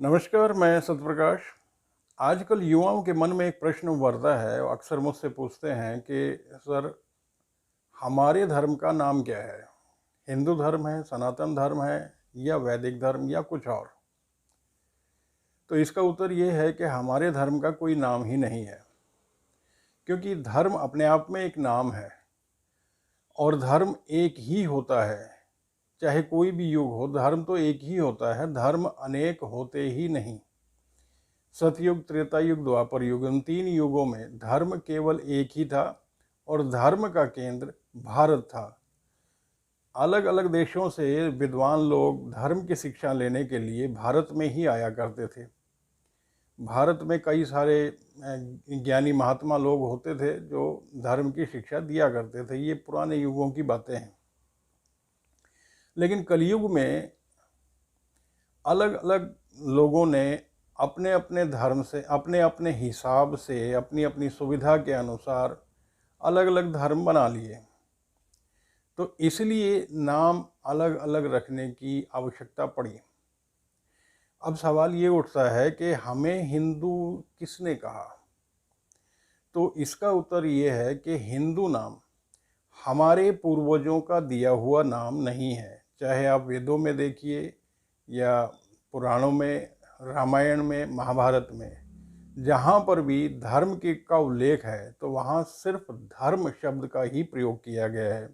नमस्कार, मैं सत्यप्रकाश। आजकल युवाओं के मन में एक प्रश्न उभरता है, वो अक्सर मुझसे पूछते हैं कि सर, हमारे धर्म का नाम क्या है? हिंदू धर्म है, सनातन धर्म है या वैदिक धर्म या कुछ और? तो इसका उत्तर ये है कि हमारे धर्म का कोई नाम ही नहीं है, क्योंकि धर्म अपने आप में एक नाम है और धर्म एक ही होता है। चाहे कोई भी युग हो, धर्म तो एक ही होता है, धर्म अनेक होते ही नहीं। सतयुग, त्रेता युग, द्वापर युग, इन 3 युगों में धर्म केवल एक ही था और धर्म का केंद्र भारत था। अलग अलग देशों से विद्वान लोग धर्म की शिक्षा लेने के लिए भारत में ही आया करते थे। भारत में कई सारे ज्ञानी महात्मा लोग होते थे जो धर्म की शिक्षा दिया करते थे। ये पुराने युगों की बातें हैं। लेकिन कलयुग में अलग अलग लोगों ने अपने अपने धर्म से, अपने अपने हिसाब से, अपनी अपनी सुविधा के अनुसार अलग अलग धर्म बना लिए। तो इसलिए नाम अलग अलग रखने की आवश्यकता पड़ी। अब सवाल ये उठता है कि हमें हिंदू किसने कहा? तो इसका उत्तर ये है कि हिंदू नाम हमारे पूर्वजों का दिया हुआ नाम नहीं है। चाहे आप वेदों में देखिए या पुराणों में, रामायण में, महाभारत में, जहाँ पर भी धर्म की का उल्लेख है तो वहाँ सिर्फ धर्म शब्द का ही प्रयोग किया गया है।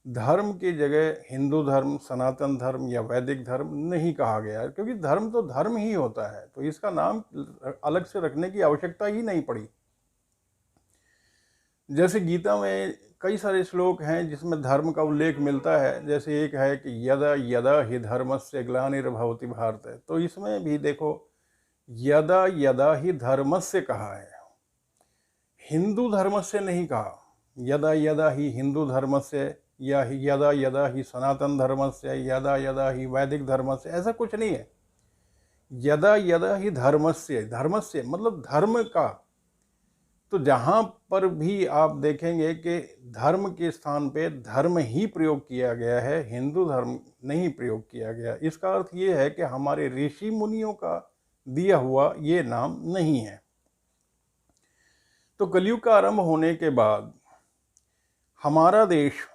धर्म की जगह हिंदू धर्म, सनातन धर्म या वैदिक धर्म नहीं कहा गया है, क्योंकि धर्म तो धर्म ही होता है, तो इसका नाम अलग से रखने की आवश्यकता ही नहीं पड़ी। जैसे गीता में कई सारे श्लोक हैं जिसमें धर्म का उल्लेख मिलता है। जैसे एक है कि यदा यदा हि धर्मस्य ग्लानिर्भवति भारत, तो इसमें भी देखो यदा यदा ही धर्मस्य कहा है, हिंदू धर्मस्य नहीं कहा। यदा यदा ही हिंदू धर्मस्य या यदा यदा ही सनातन धर्मस्य, यदा यदा ही वैदिक धर्मस्य, ऐसा कुछ नहीं है। यदा यदा ही धर्मस्य, धर्मस्य मतलब धर्म का। तो जहाँ पर भी आप देखेंगे कि धर्म के स्थान पे धर्म ही प्रयोग किया गया है, हिंदू धर्म नहीं प्रयोग किया गया। इसका अर्थ ये है कि हमारे ऋषि मुनियों का दिया हुआ ये नाम नहीं है। तो कलयुग का आरंभ होने के बाद हमारा देश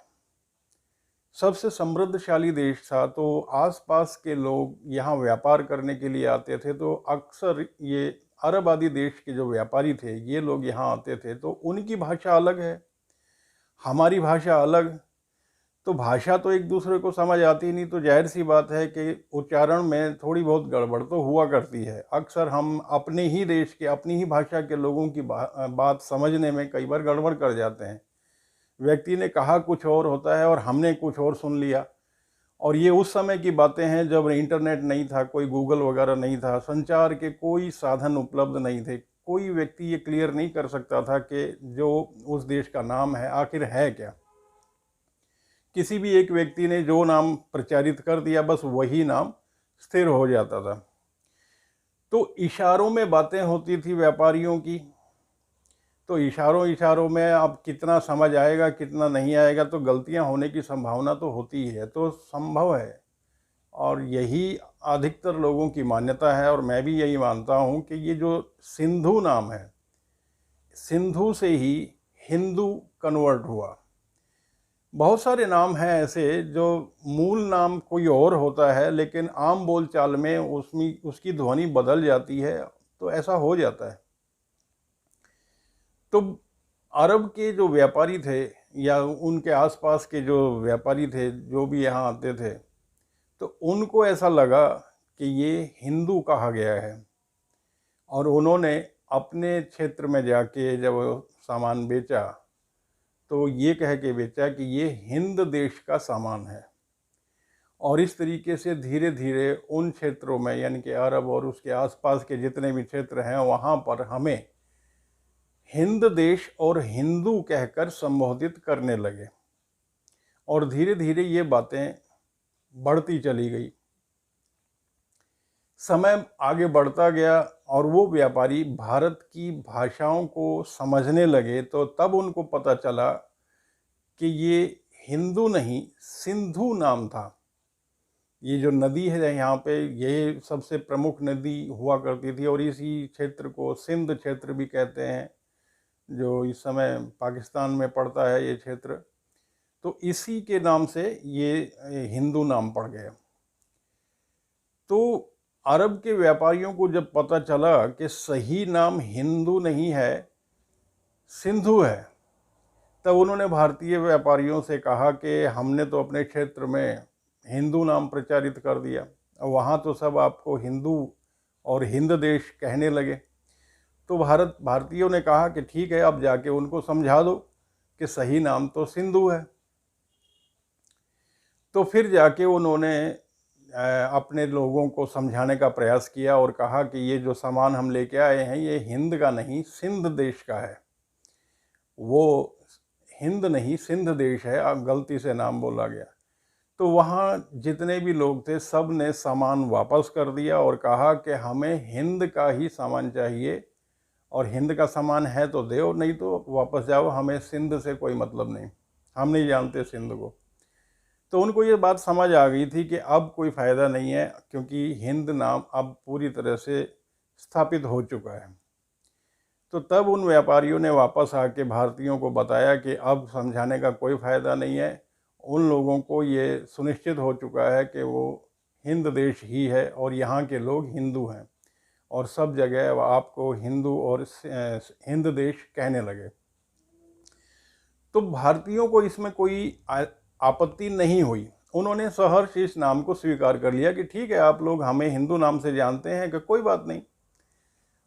सबसे समृद्धशाली देश था, तो आसपास के लोग यहाँ व्यापार करने के लिए आते थे। तो अक्सर ये अरब आदि देश के जो व्यापारी थे, ये लोग यहाँ आते थे, तो उनकी भाषा अलग है, हमारी भाषा अलग। तो भाषा तो एक दूसरे को समझ आती नहीं, तो जाहिर सी बात है कि उच्चारण में थोड़ी बहुत गड़बड़ तो हुआ करती है। अक्सर हम अपने ही देश के, अपनी ही भाषा के लोगों की बात समझने में कई बार गड़बड़ कर जाते हैं। व्यक्ति ने कहा कुछ और होता है और हमने कुछ और सुन लिया। और ये उस समय की बातें हैं जब इंटरनेट नहीं था, कोई गूगल वगैरह नहीं था, संचार के कोई साधन उपलब्ध नहीं थे। कोई व्यक्ति ये क्लियर नहीं कर सकता था कि जो उस देश का नाम है आखिर है क्या। किसी भी एक व्यक्ति ने जो नाम प्रचारित कर दिया, बस वही नाम स्थिर हो जाता था। तो इशारों में बातें होती थी व्यापारियों की। तो इशारों इशारों में अब कितना समझ आएगा कितना नहीं आएगा, तो गलतियां होने की संभावना तो होती ही है, तो संभव है। और यही अधिकतर लोगों की मान्यता है और मैं भी यही मानता हूं कि ये जो सिंधु नाम है, सिंधु से ही हिंदू कन्वर्ट हुआ। बहुत सारे नाम हैं ऐसे जो मूल नाम कोई और होता है, लेकिन आम बोलचाल में उसमें उसकी ध्वनि बदल जाती है, तो ऐसा हो जाता है। तो अरब के जो व्यापारी थे या उनके आसपास के जो व्यापारी थे, जो भी यहाँ आते थे, तो उनको ऐसा लगा कि ये हिंदू कहा गया है, और उन्होंने अपने क्षेत्र में जाके जब सामान बेचा तो ये कह के बेचा कि ये हिंद देश का सामान है। और इस तरीके से धीरे धीरे उन क्षेत्रों में, यानी कि अरब और उसके आसपास के जितने भी क्षेत्र हैं, वहाँ पर हमें हिंद देश और हिंदू कहकर संबोधित करने लगे। और धीरे धीरे ये बातें बढ़ती चली गई। समय आगे बढ़ता गया और वो व्यापारी भारत की भाषाओं को समझने लगे, तो तब उनको पता चला कि ये हिंदू नहीं, सिंधु नाम था। ये जो नदी है यहाँ पे, ये सबसे प्रमुख नदी हुआ करती थी और इसी क्षेत्र को सिंध क्षेत्र भी कहते हैं, जो इस समय पाकिस्तान में पड़ता है ये क्षेत्र। तो इसी के नाम से ये हिंदू नाम पड़ गया। तो अरब के व्यापारियों को जब पता चला कि सही नाम हिंदू नहीं है, सिंधु है, तब उन्होंने भारतीय व्यापारियों से कहा कि हमने तो अपने क्षेत्र में हिंदू नाम प्रचारित कर दिया, वहाँ तो सब आपको हिंदू और हिंद देश कहने लगे। तो भारतीयों ने कहा कि ठीक है, अब जाके उनको समझा दो कि सही नाम तो सिंधु है। तो फिर जाके उन्होंने अपने लोगों को समझाने का प्रयास किया और कहा कि ये जो सामान हम लेके आए हैं ये हिंद का नहीं, सिंध देश का है। वो हिंद नहीं, सिंध देश है, अब गलती से नाम बोला गया। तो वहाँ जितने भी लोग थे सब ने सामान वापस कर दिया और कहा कि हमें हिंद का ही सामान चाहिए, और हिंद का सामान है तो दो, नहीं तो वापस जाओ, हमें सिंध से कोई मतलब नहीं, हम नहीं जानते सिंध को। तो उनको ये बात समझ आ गई थी कि अब कोई फ़ायदा नहीं है, क्योंकि हिंद नाम अब पूरी तरह से स्थापित हो चुका है। तो तब उन व्यापारियों ने वापस आके भारतीयों को बताया कि अब समझाने का कोई फ़ायदा नहीं है, उन लोगों को ये सुनिश्चित हो चुका है कि वो हिंद देश ही है और यहाँ के लोग हिंदू हैं, और सब जगह आपको हिंदू और हिंद देश कहने लगे। तो भारतीयों को इसमें कोई आपत्ति नहीं हुई, उन्होंने सहर्ष इस नाम को स्वीकार कर लिया कि ठीक है, आप लोग हमें हिंदू नाम से जानते हैं कि कोई बात नहीं,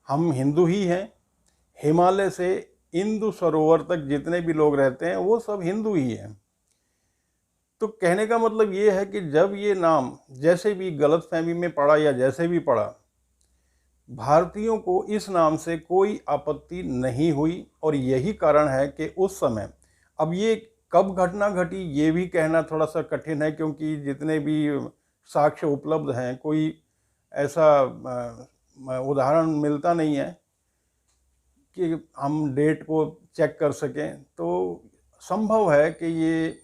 हम हिंदू ही हैं। हिमालय से इंदु सरोवर तक जितने भी लोग रहते हैं वो सब हिंदू ही हैं। तो कहने का मतलब ये है कि जब ये नाम जैसे भी गलतफहमी में पड़ा या जैसे भी पड़ा, भारतीयों को इस नाम से कोई आपत्ति नहीं हुई, और यही कारण है कि उस समय, अब ये कब घटना घटी ये भी कहना थोड़ा सा कठिन है, क्योंकि जितने भी साक्ष्य उपलब्ध हैं कोई ऐसा उदाहरण मिलता नहीं है कि हम डेट को चेक कर सकें। तो संभव है कि ये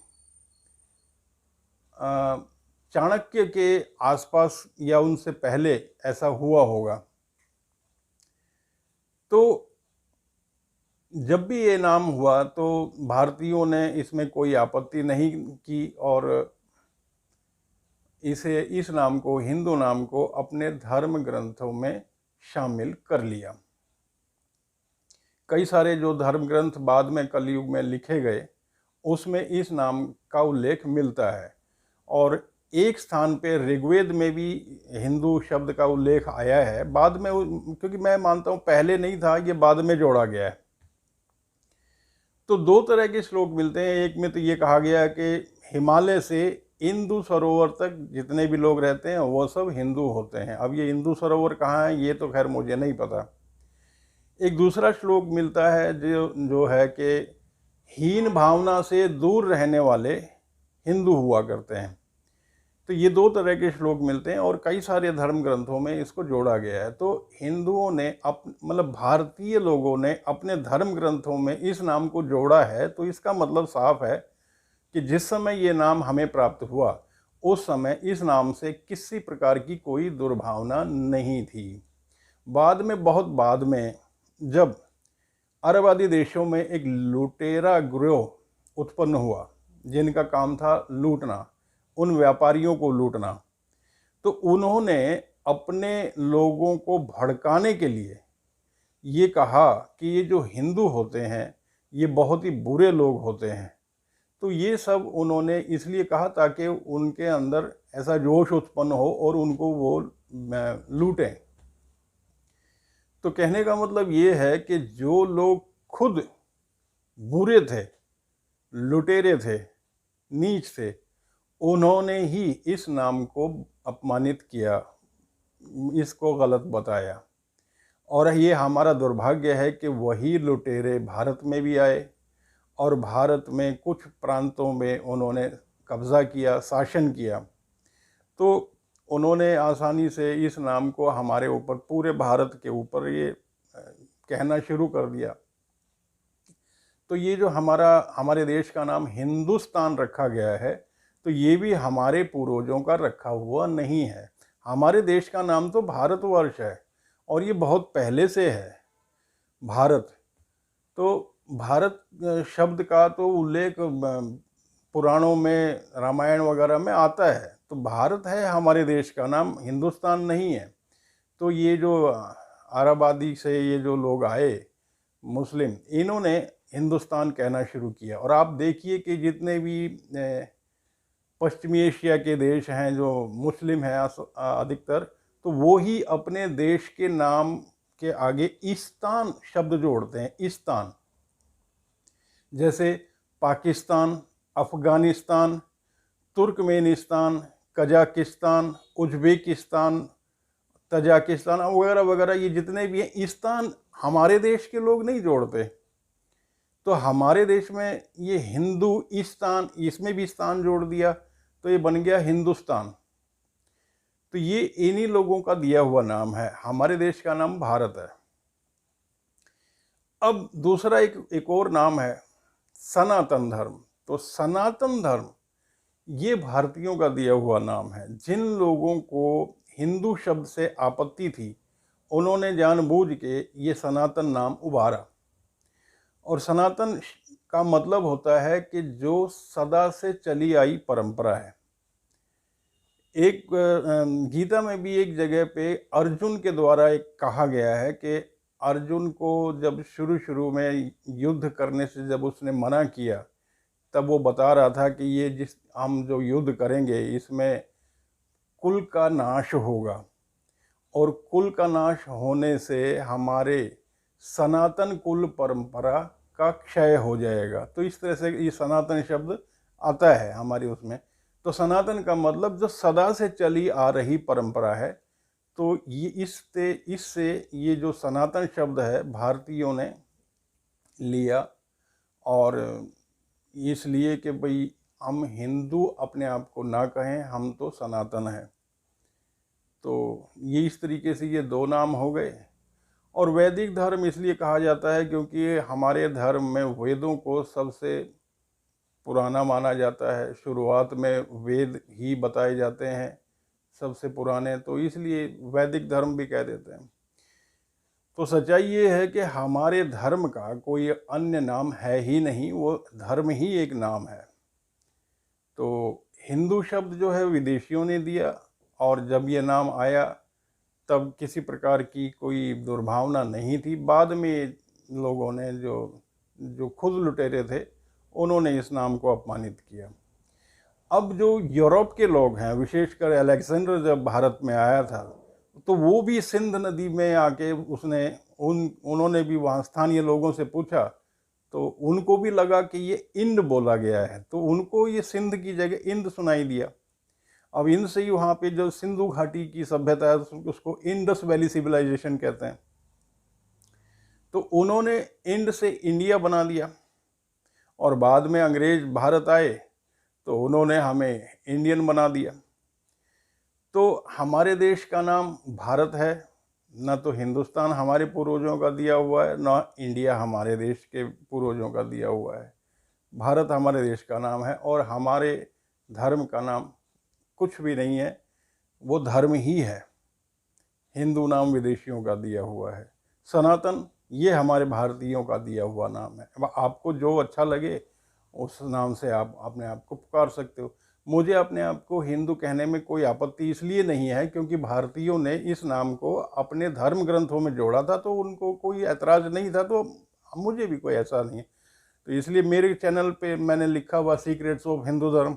चाणक्य के आसपास या उनसे पहले ऐसा हुआ होगा। तो जब भी ये नाम हुआ तो भारतीयों ने इसमें कोई आपत्ति नहीं की और इस नाम को, हिंदू नाम को अपने धर्म ग्रंथों में शामिल कर लिया। कई सारे जो धर्म ग्रंथ बाद में कलयुग में लिखे गए उसमें इस नाम का उल्लेख मिलता है, और एक स्थान पे ऋग्वेद में भी हिंदू शब्द का उल्लेख आया है बाद में, क्योंकि मैं मानता हूँ पहले नहीं था, ये बाद में जोड़ा गया है। तो दो तरह के श्लोक मिलते हैं, एक में तो ये कहा गया है कि हिमालय से इंदु सरोवर तक जितने भी लोग रहते हैं वो सब हिंदू होते हैं। अब ये इंदु सरोवर कहाँ है ये तो खैर मुझे नहीं पता। एक दूसरा श्लोक मिलता है जो है कि हीन भावना से दूर रहने वाले हिंदू हुआ करते हैं। तो ये दो तरह के श्लोक मिलते हैं और कई सारे धर्म ग्रंथों में इसको जोड़ा गया है। तो हिंदुओं ने मतलब भारतीय लोगों ने अपने धर्म ग्रंथों में इस नाम को जोड़ा है। तो इसका मतलब साफ है कि जिस समय ये नाम हमें प्राप्त हुआ उस समय इस नाम से किसी प्रकार की कोई दुर्भावना नहीं थी। बहुत बाद में जब अरब आदि देशों में एक लुटेरा गिरोह उत्पन्न हुआ जिनका काम था लूटना, उन व्यापारियों को लूटना, तो उन्होंने अपने लोगों को भड़काने के लिए ये कहा कि ये जो हिंदू होते हैं ये बहुत ही बुरे लोग होते हैं। तो ये सब उन्होंने इसलिए कहा ताकि उनके अंदर ऐसा जोश उत्पन्न हो और उनको वो लूटें। तो कहने का मतलब ये है कि जो लोग खुद बुरे थे, लुटेरे थे, नीच थे, उन्होंने ही इस नाम को अपमानित किया, इसको गलत बताया। और ये हमारा दुर्भाग्य है कि वही लुटेरे भारत में भी आए और भारत में कुछ प्रांतों में उन्होंने कब्ज़ा किया, शासन किया। तो उन्होंने आसानी से इस नाम को हमारे ऊपर, पूरे भारत के ऊपर ये कहना शुरू कर दिया। तो ये जो हमारे देश का नाम हिंदुस्तान रखा गया है, तो ये भी हमारे पूर्वजों का रखा हुआ नहीं है। हमारे देश का नाम तो भारतवर्ष है और ये बहुत पहले से है भारत। तो भारत शब्द का तो उल्लेख पुराणों में, रामायण वगैरह में आता है। तो भारत है हमारे देश का नाम, हिंदुस्तान नहीं है। तो ये जो अरब आदि से ये जो लोग आए मुस्लिम, इन्होंने हिंदुस्तान कहना शुरू किया। और आप देखिए कि जितने भी पश्चिमी एशिया के देश हैं जो मुस्लिम हैं अधिकतर, तो वो ही अपने देश के नाम के आगे इस्तान शब्द जोड़ते हैं। इस्तान, जैसे Pakistan, Afghanistan, Turkmenistan, Kazakhstan, Uzbekistan, Tajikistan वगैरह वगैरह, ये जितने भी हैं, इस्तान हमारे देश के लोग नहीं जोड़ते। तो हमारे देश में ये हिंदू इस्तान, इसमें भी स्थान जोड़ दिया तो ये बन गया हिंदुस्तान। तो ये इन्हीं लोगों का दिया हुआ नाम है। हमारे देश का नाम भारत है। अब दूसरा एक और नाम है सनातन धर्म। तो सनातन धर्म ये भारतीयों का दिया हुआ नाम है। जिन लोगों को हिंदू शब्द से आपत्ति थी, उन्होंने जानबूझ के ये सनातन नाम उभारा। और सनातन का मतलब होता है कि जो सदा से चली आई परंपरा है। एक गीता में भी एक जगह पे अर्जुन के द्वारा एक कहा गया है कि अर्जुन को जब शुरू में युद्ध करने से जब उसने मना किया, तब वो बता रहा था कि ये हम जो युद्ध करेंगे इसमें कुल का नाश होगा, और कुल का नाश होने से हमारे सनातन कुल परंपरा का क्षय हो जाएगा। तो इस तरह से ये सनातन शब्द आता है हमारी उसमें। तो सनातन का मतलब जो सदा से चली आ रही परंपरा है। तो ये इससे ये जो सनातन शब्द है भारतीयों ने लिया, और इसलिए कि भाई हम हिंदू अपने आप को ना कहें, हम तो सनातन हैं। तो ये इस तरीके से ये दो नाम हो गए। और वैदिक धर्म इसलिए कहा जाता है क्योंकि हमारे धर्म में वेदों को सबसे पुराना माना जाता है। शुरुआत में वेद ही बताए जाते हैं सबसे पुराने, तो इसलिए वैदिक धर्म भी कह देते हैं। तो सच्चाई ये है कि हमारे धर्म का कोई अन्य नाम है ही नहीं, वो धर्म ही एक नाम है। तो हिंदू शब्द जो है विदेशियों ने दिया, और जब ये नाम आया तब किसी प्रकार की कोई दुर्भावना नहीं थी। बाद में लोगों ने जो खुद लुटेरे थे, उन्होंने इस नाम को अपमानित किया। अब जो यूरोप के लोग हैं, विशेषकर अलेक्जेंडर जब भारत में आया था, तो वो भी सिंध नदी में आके उन्होंने भी वहाँ स्थानीय लोगों से पूछा, तो उनको भी लगा कि ये इंड बोला गया है, तो उनको ये सिंध की जगह इंद सुनाई दिया। अब इंद से ही वहाँ पे जो सिंधु घाटी की सभ्यता है उसको इंडस वैली सिविलाइजेशन कहते हैं। तो उन्होंने इंड से इंडिया बना दिया, और बाद में अंग्रेज भारत आए तो उन्होंने हमें इंडियन बना दिया। तो हमारे देश का नाम भारत है, न तो हिंदुस्तान हमारे पूर्वजों का दिया हुआ है, न इंडिया हमारे देश के पूर्वजों का दिया हुआ है। भारत हमारे देश का नाम है, और हमारे धर्म का नाम कुछ भी नहीं है, वो धर्म ही है। हिंदू नाम विदेशियों का दिया हुआ है। सनातन ये हमारे भारतीयों का दिया हुआ नाम है। अब आपको जो अच्छा लगे उस नाम से आप अपने आप को पुकार सकते हो। मुझे अपने आप को हिंदू कहने में कोई आपत्ति इसलिए नहीं है क्योंकि भारतीयों ने इस नाम को अपने धर्म ग्रंथों में जोड़ा था, तो उनको कोई ऐतराज़ नहीं था, तो मुझे भी कोई ऐसा नहीं है। तो इसलिए मेरे चैनल पे मैंने लिखा हुआ सीक्रेट्स ऑफ हिंदू धर्म।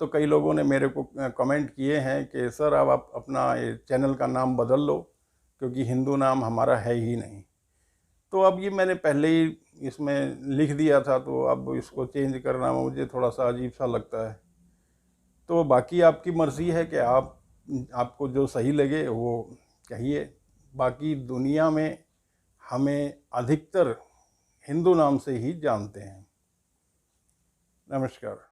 तो कई लोगों ने मेरे को कमेंट किए हैं कि सर आप अपना चैनल का नाम बदल लो, क्योंकि हिंदू नाम हमारा है ही नहीं। तो अब ये मैंने पहले ही इसमें लिख दिया था, तो अब इसको चेंज करना मुझे थोड़ा सा अजीब सा लगता है। तो बाकी आपकी मर्ज़ी है कि आपको जो सही लगे वो कहिए। बाकी दुनिया में हमें अधिकतर हिंदू नाम से ही जानते हैं। नमस्कार।